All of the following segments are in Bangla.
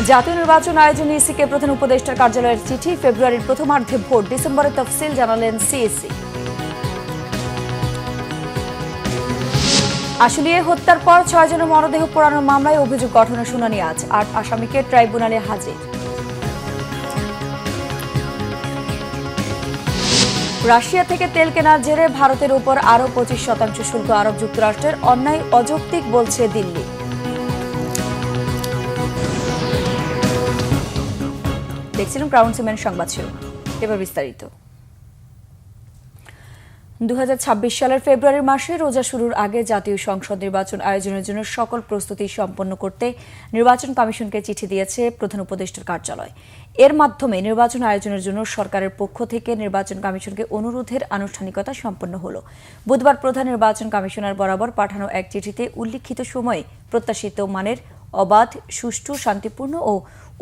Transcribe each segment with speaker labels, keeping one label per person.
Speaker 1: জাতীয় নির্বাচন আয়োজনে ইসিকে প্রধান উপদেষ্টার কার্যালয়ের চিঠি। ফেব্রুয়ারির প্রথমার্ধে ভোট, ডিসেম্বরে তফসিল জানালেন সিইসি। আশুলিয়ায় হত্যার পর 6 জনের মরদেহ পোড়ানোর মামলায় অভিযোগ গঠনের শুনানি আজ। 8 আসামিকে ট্রাইব্যুনালে হাজির। রাশিয়া থেকে তেল কেনার জেরে ভারতের উপর আরও 25% শুল্ক আরব যুক্তরাষ্ট্রের, অন্যায় অযৌক্তিক বলছে দিল্লি। দেখছিলাম ক্রাউন সিমেন্ট সংবাদ শিরোনাম, এবার বিস্তারিত। 2026 সালের ফেব্রুয়ারি মাসে রোজা শুরুর আগে জাতীয় সংসদ নির্বাচন আয়োজনের জন্য সকল প্রস্তুতি সম্পন্ন করতে নির্বাচন কমিশনকে চিঠি দিয়েছে প্রধান উপদেষ্টার কার্যালয়। এর মাধ্যমে নির্বাচন আয়োজনের জন্য সরকারের পক্ষ থেকে নির্বাচন কমিশনকে অনুরোধের আনুষ্ঠানিকতা সম্পন্ন হলো। বুধবার প্রধান নির্বাচন কমিশনার বরাবর পাঠানো এক চিঠিতে উল্লিখিত সময়ে প্রত্যাশিত মানের অবাধ, সুষ্ঠু, শান্তিপূর্ণ ও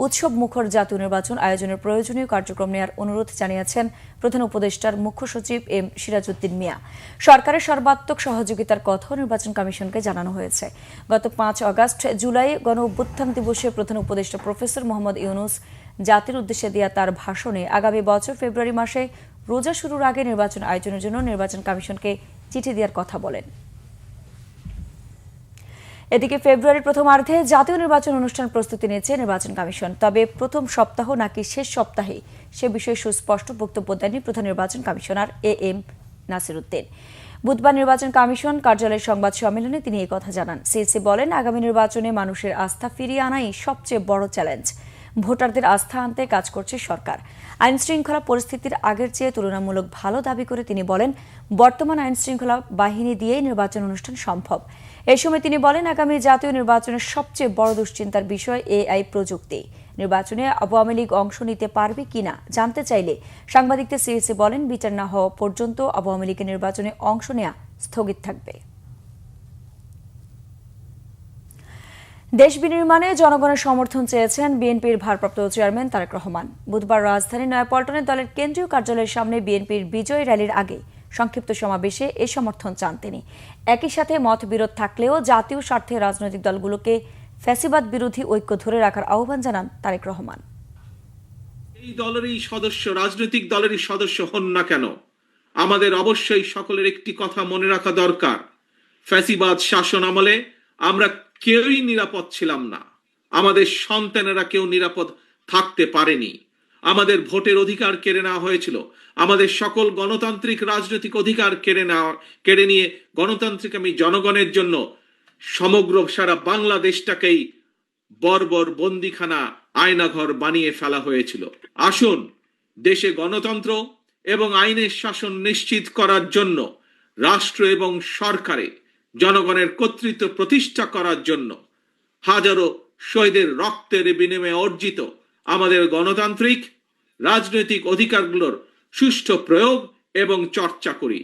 Speaker 1: উৎসব মুখর জাতীয় নির্বাচন আয়োজনের প্রয়োজনীয় কার্যক্রম নেওয়ার অনুরোধ জানিয়েছেন প্রধান উপদেষ্টার মুখ্য সচিব এম সিরাজউদ্দিন মিয়া। সরকারের সর্বাত্মক সহযোগিতার কথাও নির্বাচন কমিশনকে জানানো হয়েছে। গত 5 আগস্ট জুলাই গণ অভ্যুত্থান দিবসে প্রধান উপদেষ্টা প্রফেসর মোহাম্মদ ইউনূস জাতির উদ্দেশ্যে দেয়া তার ভাষণে আগামী বছর ফেব্রুয়ারি মাসে রোজা শুরুর আগে নির্বাচন আয়োজনের জন্য নির্বাচন কমিশনকে চিঠি দেওয়ার কথা বলেন। এদিকে ফেব্রুয়ারির প্রথমার্ধে জাতীয় নির্বাচন অনুষ্ঠান প্রস্তুতি নিচ্ছে নির্বাচন কমিশন। তবে প্রথম সপ্তাহ নাকি শেষ সপ্তাহে সে বিষয়ে সুস্পষ্ট বক্তব্য দেননি প্রধান নির্বাচন কমিশনার এম নাসির উদ্দিন। বুধবার নির্বাচন কমিশন কার্যালয়ের সংবাদ সম্মেলনে তিনি এই কথা জানান। সিইসি বলেন, আগামী নির্বাচনে মানুষের আস্থা ফিরিয়ে আনাই সবচেয়ে বড় চ্যালেঞ্জ। ভোটারদের আস্থা আনতে কাজ করছে সরকার। আইন শৃঙ্খলা পরিস্থিতির আগের চেয়ে তুলনামূলক ভালো দাবি করে তিনি বলেন, বর্তমান আইন শৃঙ্খলা বাহিনী দিয়েই নির্বাচন অনুষ্ঠান সম্ভব। এই সময় তিনি বলেন, আগামী জাতীয় নির্বাচনের সবচেয়ে বড় দুশ্চিন্তার বিষয় এআই প্রযুক্তি। নির্বাচনে আওয়ামী লীগ অংশ নিতে পারবে কিনা জানতে চাইলে সাংবাদিকদের সিইসি বলেন, বিচার না হওয়া পর্যন্ত আওয়ামী লীগের নির্বাচনে অংশ নেওয়া স্থগিত থাকবে। দেশ বিনির্মাণে জনগণের সমর্থন চেয়েছেন বিএনপির ভারপ্রাপ্ত চেয়ারম্যান তারেক রহমান। বুধবার রাজধানীর নয়াপল্টনে দলের কেন্দ্রীয় কার্যালয়ের সামনে বিএনপির বিজয় র্যালির আগে সংক্ষিপ্ত সমাবেশে এই সমর্থন চান তিনি। একই সাথে মতবিরোধ থাকলেও জাতীয় স্বার্থে রাজনৈতিক দলগুলোকে ফ্যাসিবাদ বিরোধী ঐক্য ধরে রাখার আহ্বান জানান তারেক রহমান।
Speaker 2: এই দলেরই সদস্য, রাজনৈতিক দলেরই সদস্য হন না কেন, আমাদের অবশ্যই সকলের একটি কথা মনে রাখা দরকার। ফ্যাসিবাদ শাসন আমলে আমরা কেউই নিরাপদ ছিলাম না। আমাদের সন্তানেরা কেউ নিরাপদ থাকতে পারেনি। আমাদের ভোটের অধিকার কেড়ে নেওয়া হয়েছিল। আমাদের সকল গণতান্ত্রিক রাজনৈতিক অধিকার কেড়ে নিয়ে গণতান্ত্রিক জনগণের জন্য সমগ্র সারা বাংলাদেশটাকেই বর্বর বন্দিখানা, আয়নাঘর বানিয়ে ফেলা হয়েছিল। আসুন, দেশে গণতন্ত্র এবং আইনের শাসন নিশ্চিত করার জন্য রাষ্ট্র এবং সরকারে জনগণের কর্তৃত্ব প্রতিষ্ঠা করার জন্য হাজারো শহীদের রক্তের বিনিময়ে অর্জিত আমাদের গণতান্ত্রিক রাজনৈতিক অধিকারগুলোর সুষ্ঠু প্রয়োগ এবং চর্চা করি।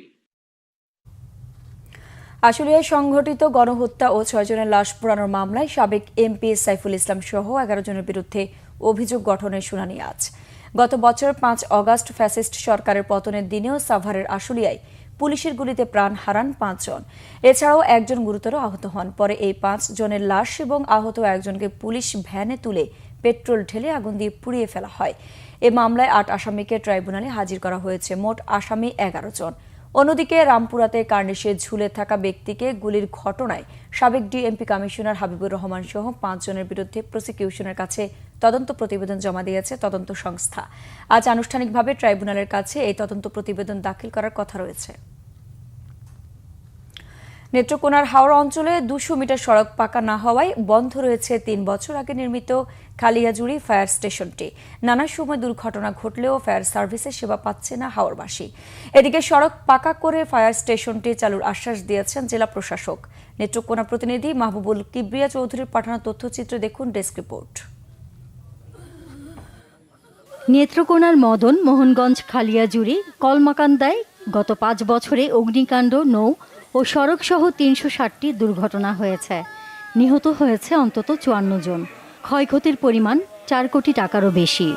Speaker 1: আশুলিয়ায় সংঘটিত গণহত্যা ও 6 জনের লাশ পোড়ানোর মামলায় সাবেক এমপি সাইফুল ইসলাম সহ 11 জনের বিরুদ্ধে অভিযোগ গঠনের শুনানি আজ। গত বছর 5 আগস্ট ফ্যাসিস্ট সরকারের পতনের দিনেও সাভারের আশুলিয়ায় পুলিশের গুলিতে প্রাণ হারান 5 জন। এছাড়াও একজন গুরুতর আহত হন। পরে এই 5 জনের লাশ এবং আহত একজনকে পুলিশ ভ্যানে তুলে পেট্রোল ঢেলে আগুন দিয়ে পুড়িয়ে ফেলা হয়। এ মামলায় 8 আসামিকে ট্রাইব্যুনালে হাজির করা হয়েছে। মোট আসামি 11 জন। অন্যদিকে রামপুরাতে কার্নিশে ঝুলে থাকা ব্যক্তিকে গুলির ঘটনায় সাবেক ডিএমপি কমিশনার হাবিবুর রহমান সহ 5 জনের বিরুদ্ধে প্রসিকিউশনের কাছে তদন্ত প্রতিবেদন জমা দিয়েছে তদন্ত সংস্থা। আজ আনুষ্ঠানিকভাবে ট্রাইব্যুনালের কাছে এই তদন্ত প্রতিবেদন দাখিল করার কথা রয়েছে। নেত্রকোনার হাওড়া অঞ্চলে 200 মিটার সড়ক পাকা না হওয়ায় বন্ধ রয়েছে 3 বছর আগে নির্মিত খালিয়াজুড়ি ফায়ার স্টেশনটি। নানা সময় দুর্ঘটনা ঘটলেও ফায়ার সার্ভিসের সেবা পাচ্ছে না হাওড়বাসী। এদিকে সড়ক পাকা করে ফায়ার স্টেশনটি চালুর আশ্বাস দিয়েছেন জেলা প্রশাসক। নেত্রকোনা প্রতিনিধি মাহবুবুল কিবরিয়া চৌধুরীর পাঠানো তথ্যচিত্র দেখুন ডেস্ক রিপোর্ট।
Speaker 3: নেত্রকোনার মদন মোহনগঞ্জ খালিয়াজুড়ি কলমাকান্দায় গত 5 বছরে অগ্নিকাণ্ড, নৌ ও সড়ক সহ 360টি দুর্ঘটনা হয়েছে। নিহত হয়েছে অন্তত 54 জন। ক্ষয়ক্ষতির পরিমাণ 4 কোটি টাকারও বেশি।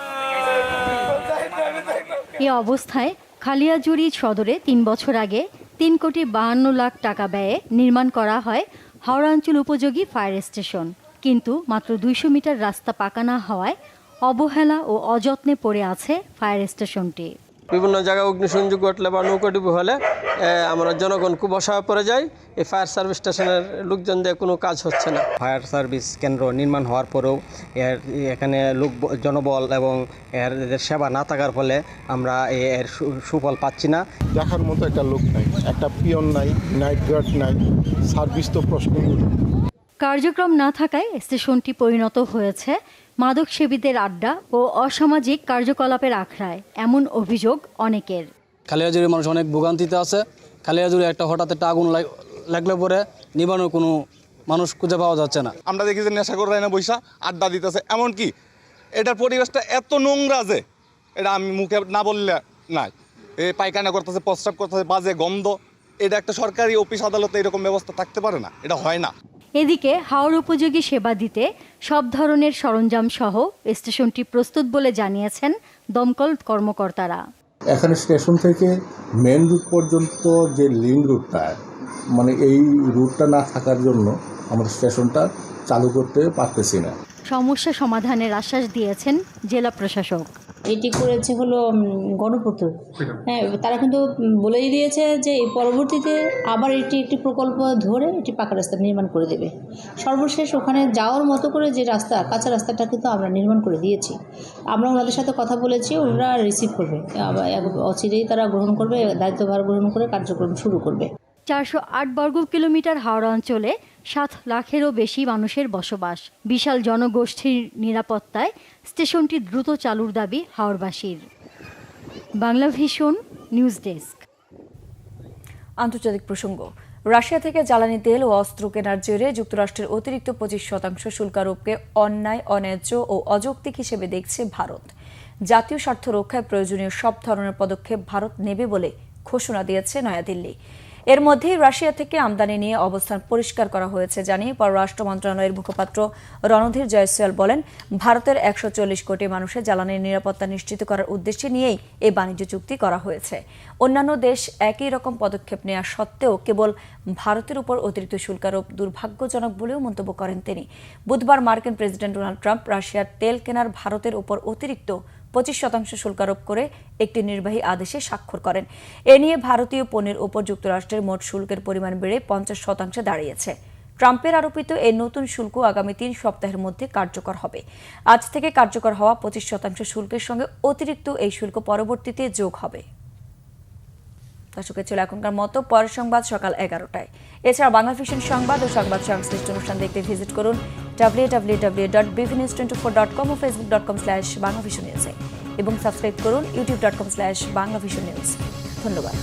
Speaker 3: এ অবস্থায় খালিয়াজুড়ি সদরে 3 বছর আগে 3 কোটি 52 লাখ টাকা ব্যয়ে নির্মাণ করা হয় হাওড়াঞ্চল উপযোগী ফায়ার স্টেশন। কিন্তু মাত্র 200 মিটার রাস্তা পাকা না হওয়ায় অবহেলা ও অযত্নে পড়ে আছে ফায়ার স্টেশনটি।
Speaker 4: বিভিন্ন জায়গায় অগ্নিসংযোগ ঘটলে বা নৌকাডুবি হলে আমরা জনগণ খুব অসহায় পড়ে যাই। এই ফায়ার সার্ভিস স্টেশনের লোকজন দিয়ে কোনো কাজ হচ্ছে না।
Speaker 5: ফায়ার সার্ভিস কেন্দ্র নির্মাণ হওয়ার পরেও এখানে জনবল এবং এর সেবা না থাকার ফলে আমরা এর সুফল পাচ্ছি না।
Speaker 6: দেখার মতো একটা লোক নাই, একটা পিয়ন নাই, নাইট গার্ড নাই, সার্ভিস তো প্রশ্ন।
Speaker 3: কার্যক্রম না থাকায় স্টেশনটি পরিণত হয়েছে মাদকসেবীদের আড্ডা ও অসামাজিক কার্যকলাপের আখড়ায়, এমন অভিযোগ অনেকের।
Speaker 7: খালিয়াজুড়ির মানুষ অনেক ভোগান্তিতে আছে। খালিয়াজুড়ি হঠাৎ একটা আগুন লাগলে পরে নিবানোর কোনো মানুষ খুঁজে পাওয়া যাচ্ছে না।
Speaker 8: আমরা দেখি যে নেশাখোররা এনে বৈশা আড্ডা দিতেছে, এমনকি এটার পরিবেশটা এত নোংরা যে এটা আমি মুখে না বললে নাই। এই পায়খানা করতেছে, প্রস্রাব করতেছে, বাজে গন্ধ। এটা একটা সরকারি অফিস আদালতে এরকম ব্যবস্থা থাকতে পারে না, এটা হয় না।
Speaker 3: এদিকে হাওড় উপযোগী সেবা দিতে সব ধরনের সরঞ্জাম সহ স্টেশনটি প্রস্তুত বলে জানিয়েছেন দমকল কর্মকর্তারা।
Speaker 6: এখানে স্টেশন থেকে মেন রুট পর্যন্ত যে লিঙ্ক রুটটা, মানে এই রুটটা না থাকার জন্য আমরা স্টেশনটা চালু করতে পারতেছি না।
Speaker 3: সমস্যা সমাধানের আশ্বাস দিয়েছেন জেলা প্রশাসক।
Speaker 9: এটি করেছে হলো গণপূর্ত, হ্যাঁ, তারা কিন্তু বলেই দিয়েছে যে এই পরবর্তীতে আবার এটি একটি প্রকল্প ধরে এটি পাকা রাস্তা নির্মাণ করে দেবে। সর্বশেষ ওখানে যাওয়ার মতো করে যে রাস্তা, কাঁচা রাস্তাটা কিন্তু আমরা নির্মাণ করে দিয়েছি। আমরা ওনাদের সাথে কথা বলেছি, ওনারা রিসিভ করবে, অচিরেই তারা গ্রহণ করবে, দায়িত্বভার গ্রহণ করে কার্যক্রম শুরু করবে।
Speaker 3: 408 বর্গ কিলোমিটার হাওড়া অঞ্চলে 7 লাখেরও বেশি মানুষের বসবাস। বিশাল জনগোষ্ঠীর নিরাপত্তায় স্টেশনটি দ্রুত চালুর দাবি হাওড়বাসীর। Bangla Vision news desk.
Speaker 1: আন্তর্জাতিক প্রসঙ্গ। রাশিয়া থেকে জ্বালানি তেল ও অস্ত্র কেনার জেরে যুক্তরাষ্ট্রের অতিরিক্ত 25% শুল্ক আরোপকে অন্যায়, অন্যায্য ও অযৌক্তিক হিসেবে দেখছে ভারত। জাতীয় স্বার্থ রক্ষায় প্রয়োজনীয় সব ধরনের পদক্ষেপ ভারত নেবে বলে ঘোষণা দিয়েছে নয়াদিল্লি। এর মধ্যেই রাশিয়া থেকে আমদানি নিয়ে অবস্থান পরিষ্কার করা হয়েছে জানিয়ে পররাষ্ট্র মন্ত্রণালয়ের মুখপাত্র রণধীর জয়সওয়াল বলেন, ভারতের 140 কোটি মানুষের জ্বালানির নিরাপত্তা নিশ্চিত করার উদ্দেশ্যে নিয়েই এই বাণিজ্য চুক্তি করা হয়েছে। অন্যান্য দেশ একই রকম পদক্ষেপ নেওয়া সত্ত্বেও কেবল ভারতের উপর অতিরিক্ত শুল্ক আরোপ দুর্ভাগ্যজনক বলেও মন্তব্য করেন তিনি। বুধবার মার্কিন প্রেসিডেন্ট ডোনাল্ড ট্রাম্প রাশিয়ার তেল কেনার ভারতের উপর অতিরিক্ত 25% শুল্ক আরোপ করে একটি নির্বাহী আদেশে স্বাক্ষর করেন। এ নিয়ে ভারতীয় পণ্যের উপর যুক্তরাষ্ট্রের মোট শুল্কের পরিমাণ বেড়ে 50% দাঁড়িয়েছে। ট্রাম্পের আরোপিত এই নতুন শুল্ক আগামী 3 সপ্তাহের মধ্যে কার্যকর হবে। আজ থেকে কার্যকর হওয়া 25% শুল্কের সঙ্গে অতিরিক্ত এই শুল্ক পরবর্তীতে যোগ হবে। দর্শকের ছিল এখনকার মতো। পরের সংবাদ সকাল 11টায়। এছাড়া বাংলা ভিশন সংবাদ ও সংবাদ সংশ্লিষ্ট অনুষ্ঠান দেখতে ভিজিট করুন www.bvnews24.com ও facebook.com/banglavisionnews এবং সাবস্ক্রাইব করুন youtube.com/banglavisionnews। ধন্যবাদ।